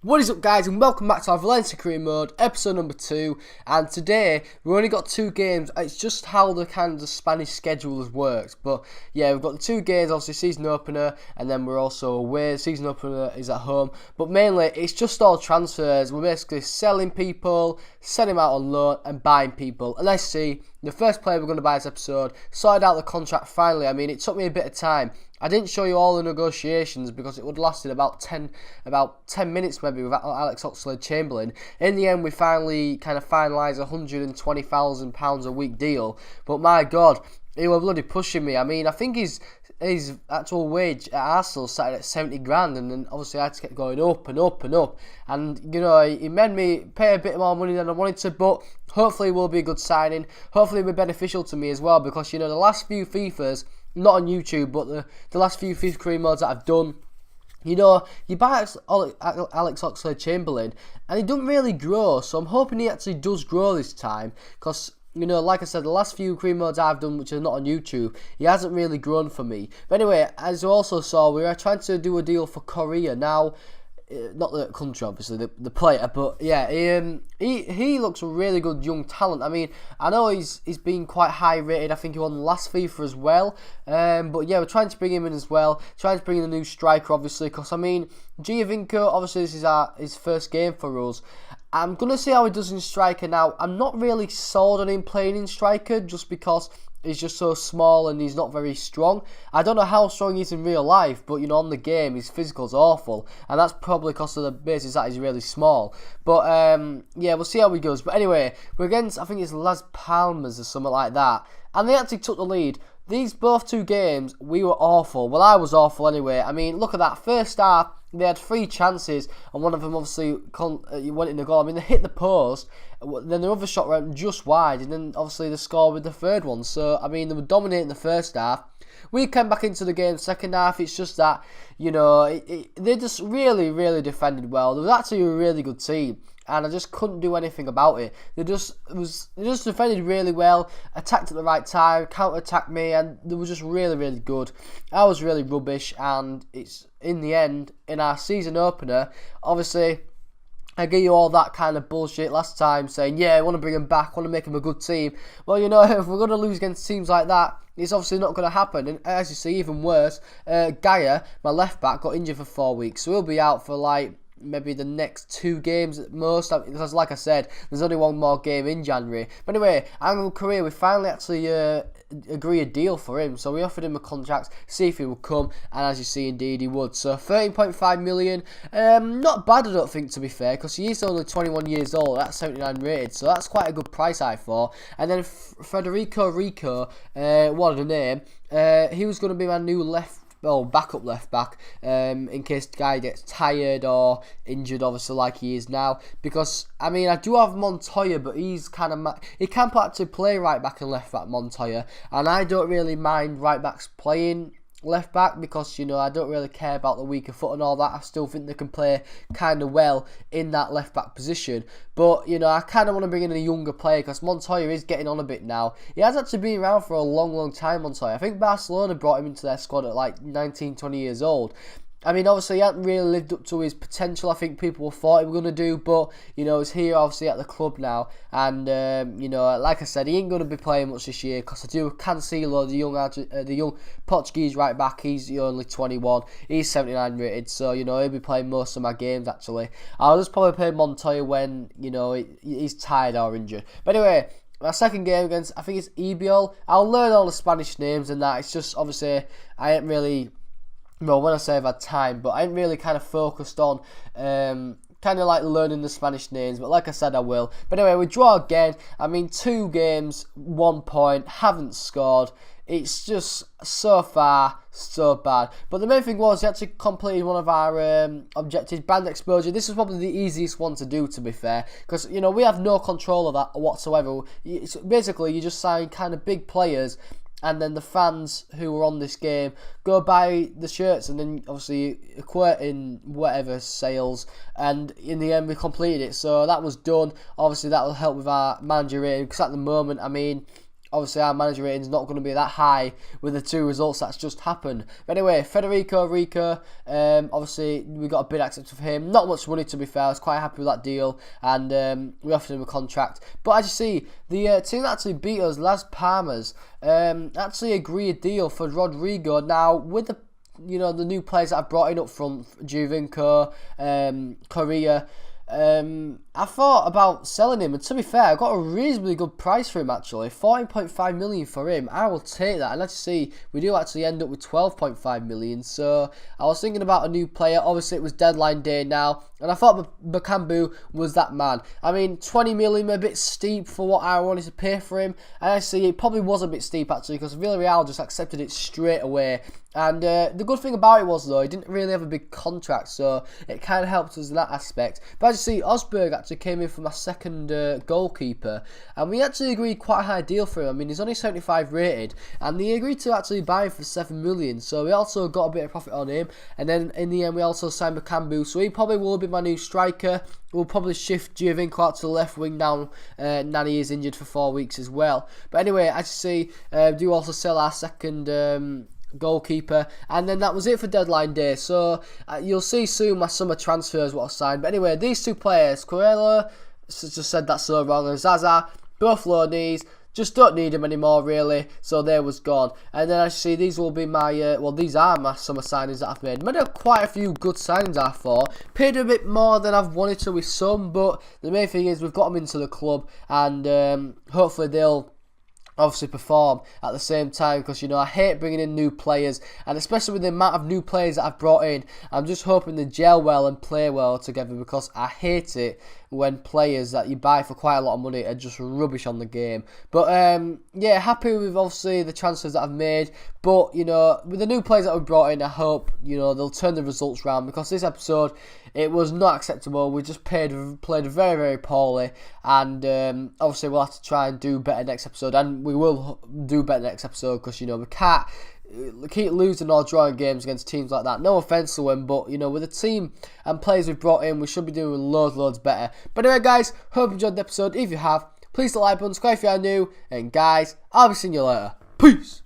What is up, guys, and welcome back to our Valencia career mode, episode number 2. And today we've only got 2 games. It's just how the kind of the Spanish schedule has worked. But yeah, we've got the 2 games, obviously season opener, and then we're also away. Season opener is at home, but mainly it's just all transfers. We're basically selling people, selling them out on loan, and buying people. And let's see, the first player we're going to buy this episode sorted out the contract finally. I mean, it took me a bit of time. I didn't show you all the negotiations because it would have lasted about 10 minutes maybe with Alex Oxlade-Chamberlain. In the end, we finally kind of finalised a £120,000 a week deal. But my God, he was bloody pushing me. I mean, I think his actual wage at Arsenal started at 70 grand, and then obviously I had to keep going up and up and up. And, you know, he made me pay a bit more money than I wanted to, but hopefully it will be a good signing. Hopefully it will be beneficial to me as well, because, you know, the last few FIFAs, not on YouTube, but the last few FIFA career modes that I've done, you know, you buy Alex Oxlade-Chamberlain and he doesn't really grow, so I'm hoping he actually does grow this time, because, you know, like I said, the last few career modes I've done, which are not on YouTube, he hasn't really grown for me. But anyway, as you also saw, we are trying to do a deal for Korea now. Not the country, obviously, the player, but yeah, he looks a really good young talent. I mean, I know he's been quite high rated. I think he won the last FIFA as well. But yeah, we're trying to bring him in as well. Trying to bring in a new striker, obviously, because I mean, Giovinco, obviously this is his first game for us. I'm gonna see how he does in striker now. I'm not really sold on him playing in striker just because he's just so small and he's not very strong. I don't know how strong he is in real life, but, you know, on the game, his physical's awful. And that's probably because of the basis that he's really small. But, yeah, we'll see how he goes. But anyway, we're against, I think it's Las Palmas or something like that. And they actually took the lead. These both 2 games, we were awful. Well, I was awful anyway. I mean, look at that. First half, they had 3 chances, and one of them obviously went in the goal. I mean, they hit the post, then the other shot went just wide, and then obviously they scored with the third one. So, I mean, they were dominating the first half. We came back into the game second half. It's just that, you know, they just really, really defended well. They was actually a really good team, and I just couldn't do anything about it. They just defended really well, attacked at the right time, counter-attacked me, and they were just really, really good. I was really rubbish, and it's in the end, in our season opener, obviously, I gave you all that kind of bullshit last time, saying, yeah, I want to bring him back, I want to make him a good team. Well, you know, if we're going to lose against teams like that, it's obviously not going to happen. And as you see, even worse, Gaia, my left back, got injured for 4 weeks, so he'll be out for like maybe the next 2 games at most, because like I said, there's only one more game in January. But anyway, Angel Korea, we finally actually agree a deal for him, so we offered him a contract, see if he would come, and as you see, indeed he would. So 13.5 million, not bad, I don't think, to be fair, because he is only 21 years old, that's 79 rated, so that's quite a good price, I thought. And then Federico Rico, what a name, he was going to be my new backup left back, in case the guy gets tired or injured, obviously, like he is now. Because, I mean, I do have Montoya, but he's kind of he can actually play right back and left back, Montoya, and I don't really mind right backs playing left back because, you know, I don't really care about the weaker foot and all that. I still think they can play kind of well in that left back position, but, you know, I kind of want to bring in a younger player because Montoya is getting on a bit now. He has actually been around for a long time, Montoya. I think Barcelona brought him into their squad at like 19, 20 years old. I mean, obviously, he hasn't really lived up to his potential, I think people thought he was going to do, but, you know, he's here, obviously, at the club now, and, you know, like I said, he ain't going to be playing much this year, because I do Cancelo, the young Portuguese right back, he's only 21, he's 79 rated, so, you know, he'll be playing most of my games, actually. I'll just probably play Montoya when, you know, he's tired or injured. But anyway, my second game against, I think it's Ebiol. I'll learn all the Spanish names and that. It's just, obviously, I ain't really, well, when I say I've had time, but I ain't really kind of focused on kind of like learning the Spanish names, but like I said, I will. But anyway, we draw again. I mean, 2 games, 1 point, haven't scored. It's just so far so bad. But the main thing was he actually completed one of our objectives, brand exposure. This is probably the easiest one to do, to be fair, because, you know, we have no control of that whatsoever. It's basically, you just sign kind of big players, and then the fans who were on this game go buy the shirts, and then obviously equate in whatever sales, and in the end we completed it. So that was done. Obviously that will help with our manager rating, because at the moment, I mean, obviously our manager rating is not going to be that high with the 2 results that's just happened. But anyway, Federico Rico, obviously we got a bid accepted for him. Not much money, to be fair. I was quite happy with that deal, and we offered him a contract. But as you see, the team that actually beat us, Las Palmas, actually agreed a deal for Rodrigo. Now with the new players that I've brought in up front, Giovinco, Correa, I thought about selling him, and to be fair, I got a reasonably good price for him actually. 14.5 million for him. I will take that. And let's see, we do actually end up with 12.5 million. So I was thinking about a new player. Obviously, it was deadline day now, and I thought Bakambu was that man. I mean, 20 million, a bit steep for what I wanted to pay for him. And actually, it probably was a bit steep actually, because Villarreal just accepted it straight away. And the good thing about it was, though, he didn't really have a big contract, so it kind of helped us in that aspect. But as you see, Osberg actually came in for my second goalkeeper, and we actually agreed quite a high deal for him. I mean, he's only 75 rated, and they agreed to actually buy him for 7 million, so we also got a bit of profit on him. And then in the end, we also signed Bakambu, so he probably will be my new striker. We'll probably shift Giovinco out to the left wing now. Nani is injured for 4 weeks as well. But anyway, as you see, do also sell our second goalkeeper, and then that was it for deadline day. So you'll see soon my summer transfers what I signed. But anyway, these 2 players, Coelho, just said that so wrong, and Zaza, both low knees, just don't need them anymore really, so they was gone. And then as you see, these will be my these are my summer signings that I've made. Made up quite a few good signings, I thought. Paid a bit more than I've wanted to with some, but the main thing is we've got them into the club, and hopefully they'll obviously perform at the same time, because I hate bringing in new players, and especially with the amount of new players that I've brought in, I'm just hoping they gel well and play well together, because I hate it when players that you buy for quite a lot of money are just rubbish on the game. But yeah, happy with obviously the transfers that I've made, but with the new players that we've brought in, I hope they'll turn the results round, because this episode, it was not acceptable. We just played very, very poorly, and obviously we'll have to try and do better next episode, and we will do better next episode, because we can't keep losing or drawing games against teams like that. No offence to them, but with the team and players we've brought in, we should be doing loads better. But anyway, guys, hope you enjoyed the episode. If you have, please hit the like button, subscribe if you are new, and guys, I'll be seeing you later. Peace.